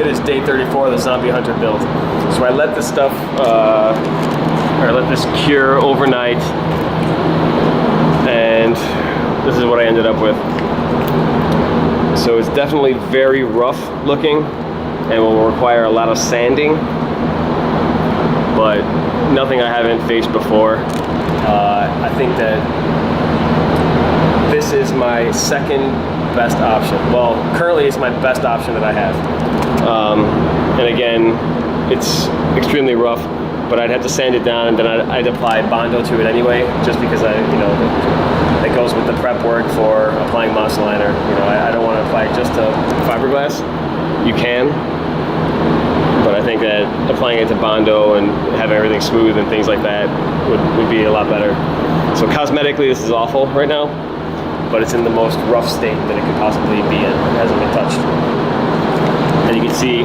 it is day 34 of the Zombie Hunter build. So I let this stuff, or let this cure overnight, and this is what I ended up with. So it's definitely very rough looking and will require a lot of sanding, but nothing I haven't faced before. I think that this is my second best option. Well, currently it's my best option that I have. And again, it's extremely rough, but I'd have to sand it down, and then I'd apply Bondo to it anyway, just because it goes with the prep work for applying Monstaliner. I don't want to apply just to fiberglass. You can, but I think that applying it to Bondo and having everything smooth and things like that would be a lot better. So cosmetically, this is awful right now, but it's in the most rough state that it could possibly be in. It hasn't been touched. And you can see,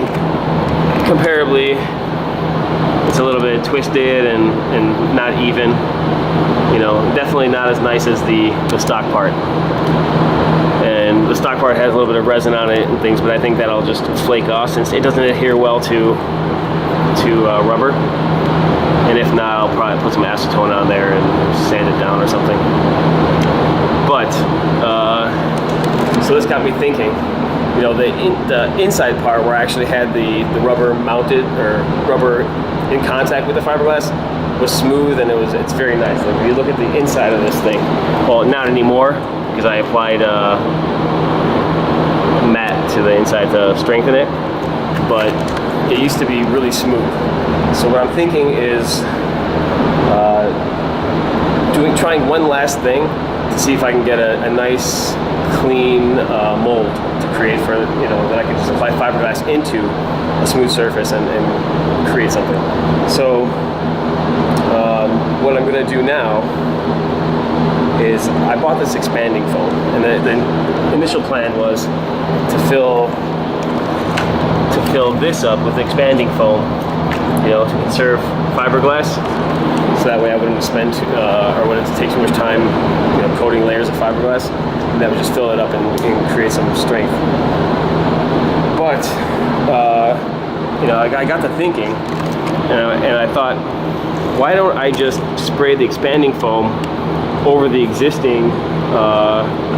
comparably, it's a little bit twisted and not even. Definitely not as nice as the stock part. And the stock part has a little bit of resin on it and things, but I think that'll just flake off since it doesn't adhere well to rubber. And if not, I'll probably put some acetone on there and sand it down or something. But so this got me thinking. The inside part where I actually had the rubber mounted, or rubber in contact with the fiberglass, was smooth, and it's very nice. Like if you look at the inside of this thing, well, not anymore because I applied matte to the inside to strengthen it, but it used to be really smooth. So what I'm thinking is trying one last thing to see if I can get a nice clean mold to create for, that I can just apply fiberglass into a smooth surface and create something. So what I'm going to do now is I bought this expanding foam, and the initial plan was to fill this up with expanding foam, to conserve fiberglass, so that way I wouldn't spend or wouldn't take too much time coating layers of fiberglass, and that would just fill it up and create some strength. But I got to thinking, and I thought, why don't I just spray the expanding foam over the existing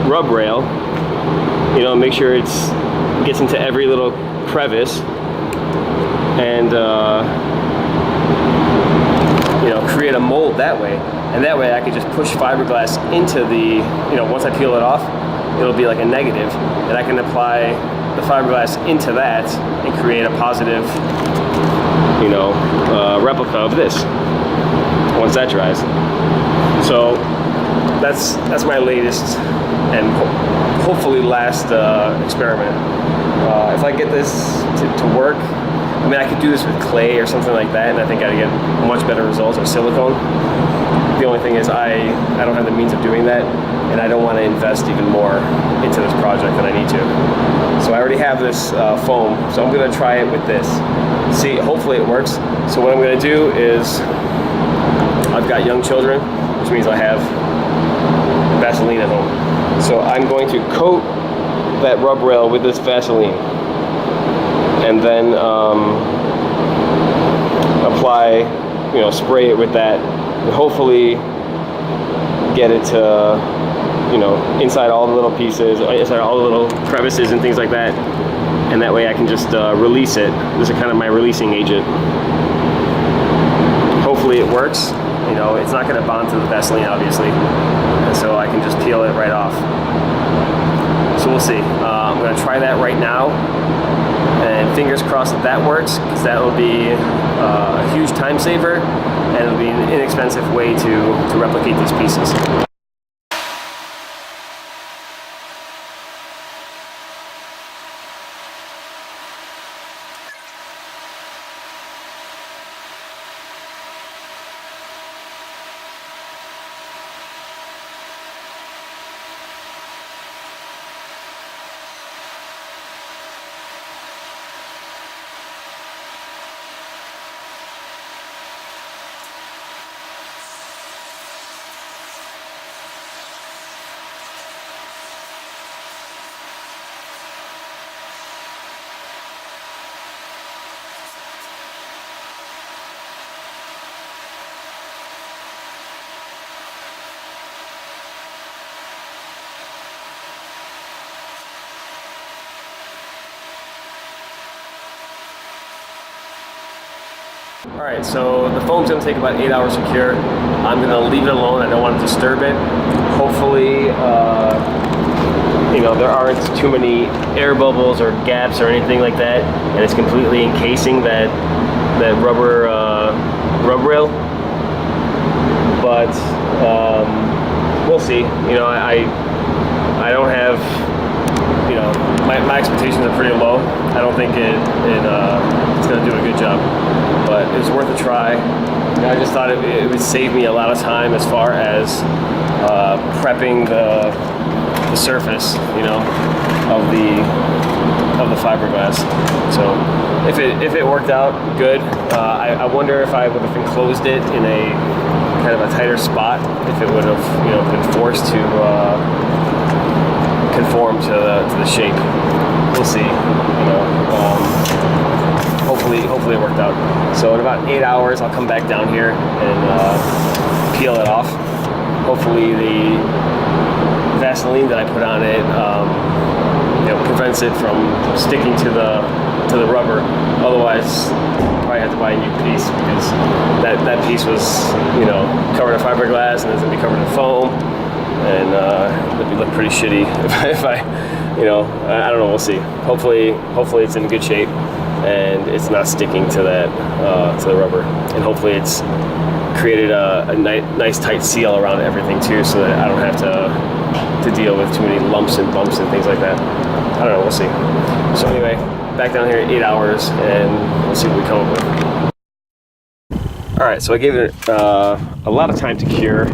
rub rail, make sure it gets into every little crevice, and create a mold that way. And that way I could just push fiberglass into the, once I peel it off, it'll be like a negative, and I can apply the fiberglass into that and create a positive, replica of this once that dries. So that's my latest and hopefully last experiment. If I get this to work, I could do this with clay or something like that, and I think I'd get much better results, or silicone. The only thing is I don't have the means of doing that, and I don't want to invest even more into this project than I need to. So I already have this foam, so I'm going to try it with this. See, hopefully it works. So what I'm going to do is, I've got young children, which means I have Vaseline at home. So I'm going to coat that rub rail with this Vaseline, and then apply, spray it with that, and hopefully get it to, inside all the little pieces, inside all the little crevices and things like that, and that way I can just release it. This is kind of my releasing agent. Hopefully it works. It's not going to bond to the Vaseline, obviously, and so I can just peel it right off. So we'll see. I'm going to try that right now, and fingers crossed that works, because that will be a huge time saver, and it'll be an inexpensive way to replicate these pieces. All right, so the foam's gonna take about 8 hours to cure. I'm gonna leave it alone. I don't want to disturb it. Hopefully, you know, there aren't too many air bubbles or gaps or anything like that, and it's completely encasing that rubber rub rail. But we'll see. You know, I don't have, you know, my expectations are pretty low. I don't think it's gonna do a good job, but it was worth a try. And I just thought it would save me a lot of time as far as prepping the surface, you know, of the fiberglass. So if it worked out good, I wonder if I would have enclosed it in a kind of a tighter spot, if it would have, you know, been forced to conform to the shape. We'll see. You know, hopefully it worked out. So in about 8 hours, I'll come back down here and peel it off. Hopefully the Vaseline that I put on it, you know, prevents it from sticking to the rubber. Otherwise, I'll probably have to buy a new piece, because that piece was, you know, covered in fiberglass, and it's gonna be covered in foam, and it would look pretty shitty if I, you know, I don't know. We'll see. Hopefully it's in good shape and it's not sticking to that to the rubber, and hopefully it's created a nice tight seal around everything too, so that I don't have to deal with too many lumps and bumps and things like that. I don't know, we'll see. So anyway, back down here in 8 hours, and we'll see what we come up with. All right, so I gave it a lot of time to cure.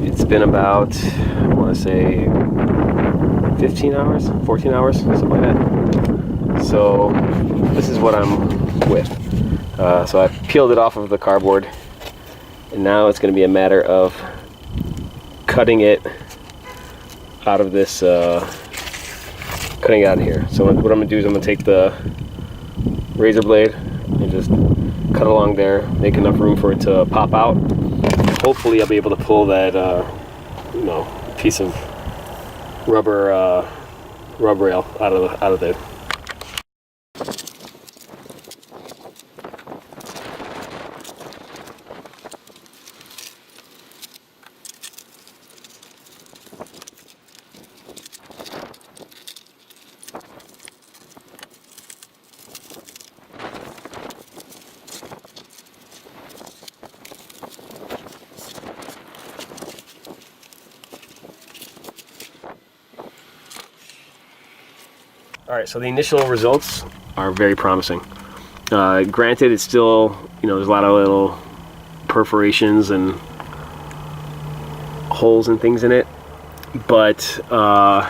It's been about, I want to say 15 hours, 14 hours, something like that. So this is what I'm with. So I peeled it off of the cardboard, and now it's going to be a matter of cutting it out of this, cutting it out of here. So what I'm going to do is I'm going to take the razor blade and just cut along there, make enough room for it to pop out. Hopefully I'll be able to pull that, you know, piece of rubber rub rail out of there. All right, so the initial results are very promising. Granted, it's still, you know, there's a lot of little perforations and holes and things in it, but I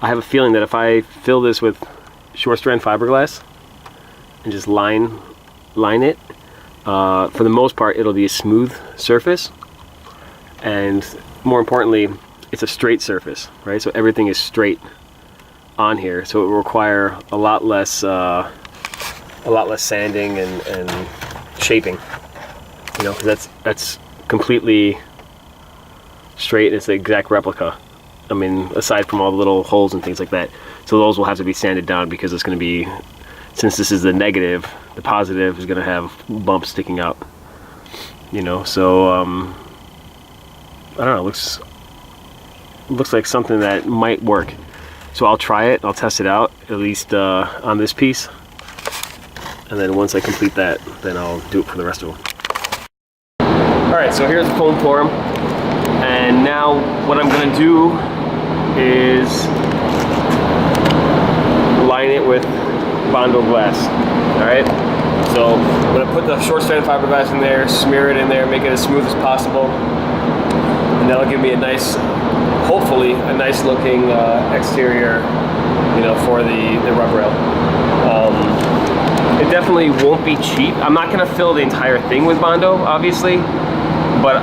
have a feeling that if I fill this with short-strand fiberglass and just line it, for the most part, it'll be a smooth surface, and more importantly, it's a straight surface, right? So everything is straight on here, so it will require a lot less sanding and shaping, you know, because that's completely straight. It's the exact replica. I mean, aside from all the little holes and things like that. So those will have to be sanded down, because it's going to be, since this is the negative, the positive is going to have bumps sticking out, you know. So I don't know, it looks like something that might work. So I'll try it, I'll test it out, at least on this piece. And then once I complete that, then I'll do it for the rest of them. All right, so here's the foam form. And now what I'm gonna do is line it with Bondo glass, all right? So I'm gonna put the short-strand fiberglass in there, smear it in there, make it as smooth as possible. And that'll give me a nice, hopefully a nice looking exterior, you know, for the rub rail. It definitely won't be cheap. I'm not gonna fill the entire thing with Bondo, obviously, but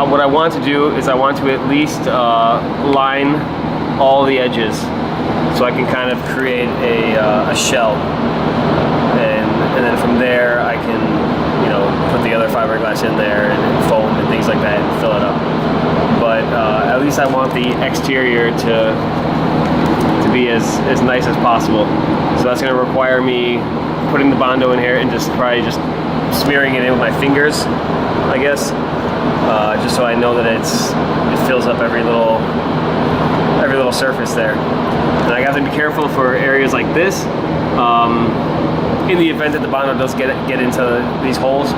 what I want to do is I want to at least line all the edges, so I can kind of create a shell, and then from there I can, you know, put the other fiberglass in there and foam and things like that and fill it up. But at least I want the exterior to be as nice as possible. So that's going to require me putting the Bondo in here and just probably just smearing it in with my fingers, I guess, just so I know that it fills up every little surface there. And I have to be careful for areas like this. In the event that the Bondo does get into these holes,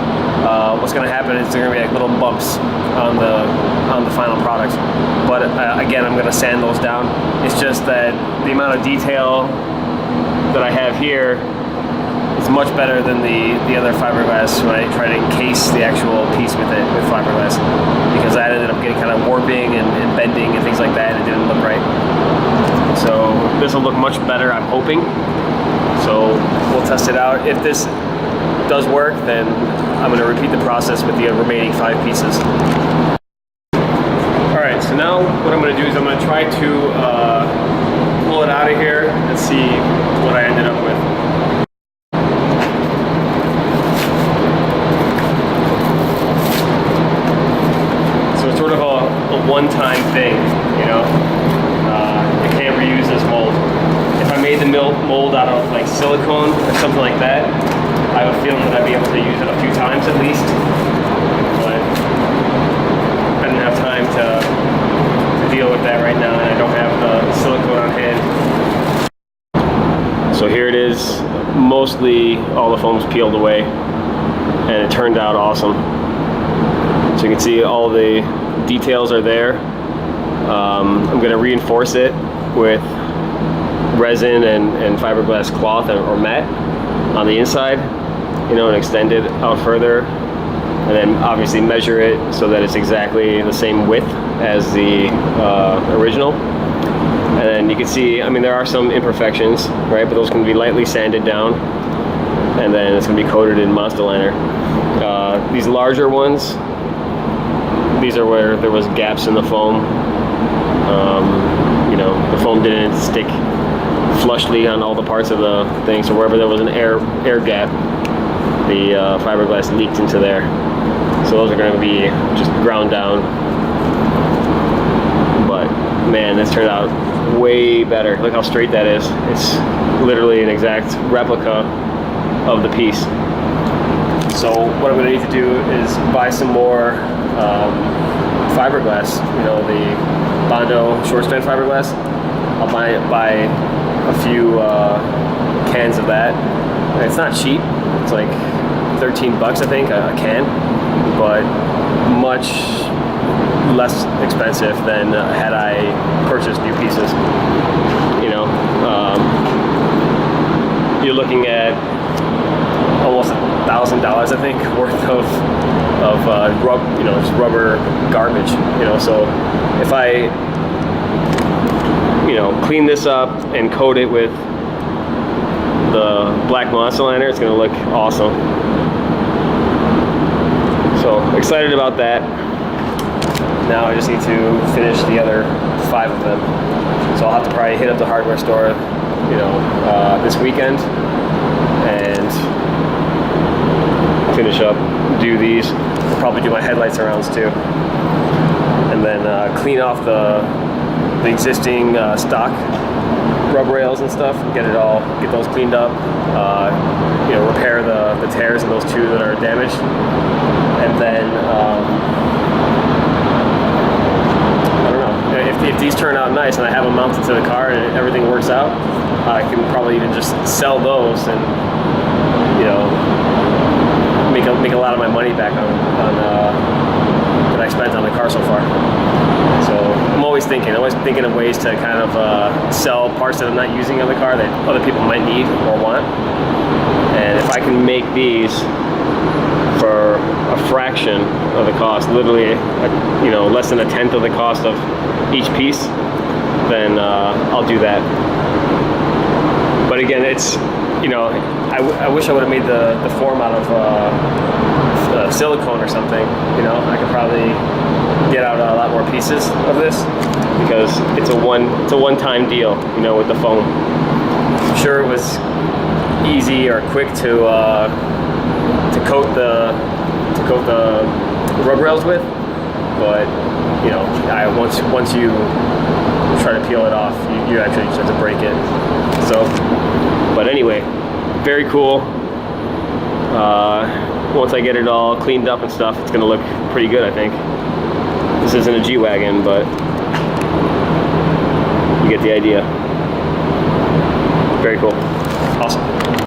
what's going to happen is there are going to be like little bumps on the final product. But again, I'm going to sand those down. It's just that the amount of detail that I have here is much better than the other fiberglass when I try to encase the actual piece with fiberglass, because that ended up getting kind of warping and bending and things like that, and it didn't look right. So this will look much better, I'm hoping. So we'll test it out. If this does work, then I'm going to repeat the process with the remaining 5 pieces. Alright, so now what I'm going to do is I'm going to try to pull it out of here and see what I ended up with. So it's sort of a one-time thing, you know? You can't reuse this mold. If I made the mold out of like silicone or something like that, I have a feeling that I'd be able to use it a few times at least. But I didn't have time to deal with that right now, and I don't have the silicone on hand. So here it is, mostly all the foam's peeled away, and it turned out awesome. So you can see all the details are there. I'm going to reinforce it with resin and fiberglass cloth or mat on the inside, you know, and extend it out further, and then obviously measure it so that it's exactly the same width as the original. And then you can see, I mean, there are some imperfections, right, but those can be lightly sanded down, and then it's going to be coated in Monstaliner. These larger ones, these are where there was gaps in the foam. You know, the foam didn't stick flushly on all the parts of the thing, so wherever there was an air gap, the fiberglass leaked into there. So those are going to be just ground down. But man, this turned out way better. Look how straight that is. It's literally an exact replica of the piece. So what I'm going to need to do is buy some more fiberglass, you know, the Bondo short-strand fiberglass. I'll buy a few cans of that. It's not cheap. It's like 13 bucks, I think, a can, but much less expensive than had I purchased new pieces. You know, you're looking at almost $1,000, I think, worth of you know, just rubber garbage. You know, so if I, you know, clean this up and coat it with the black Monstaliner, it's going to look awesome. So excited about that. Now I just need to finish the other 5 of them. So I'll have to probably hit up the hardware store, you know, this weekend and finish up, do these. I'll probably do my headlight surrounds too, and then clean off the existing stock rub rails and stuff, and get those cleaned up. You know, repair the tears in those 2 that are damaged, and then I don't know, if these turn out nice and I have them mounted to the car and everything works out, I can probably even just sell those and, you know, make a lot of my money back on that I spent on the car so far. So I'm always thinking of ways to kind of sell parts that I'm not using on the car that other people might need or want. And if I can make these for a fraction of the cost, literally, you know, less than 1/10 of the cost of each piece, then I'll do that. But again, it's, you know, I wish I would have made the form out of silicone or something. You know, I could probably get out a lot more pieces of this, because it's a one-time deal, you know, with the foam. I'm sure it was easy or quick to coat the rub rails with, but you know, once you try to peel it off, you actually just have to break it. So, but anyway, very cool. Once I get it all cleaned up and stuff, it's gonna look pretty good, I think. This isn't a G-wagon, but you get the idea. Very cool. Awesome.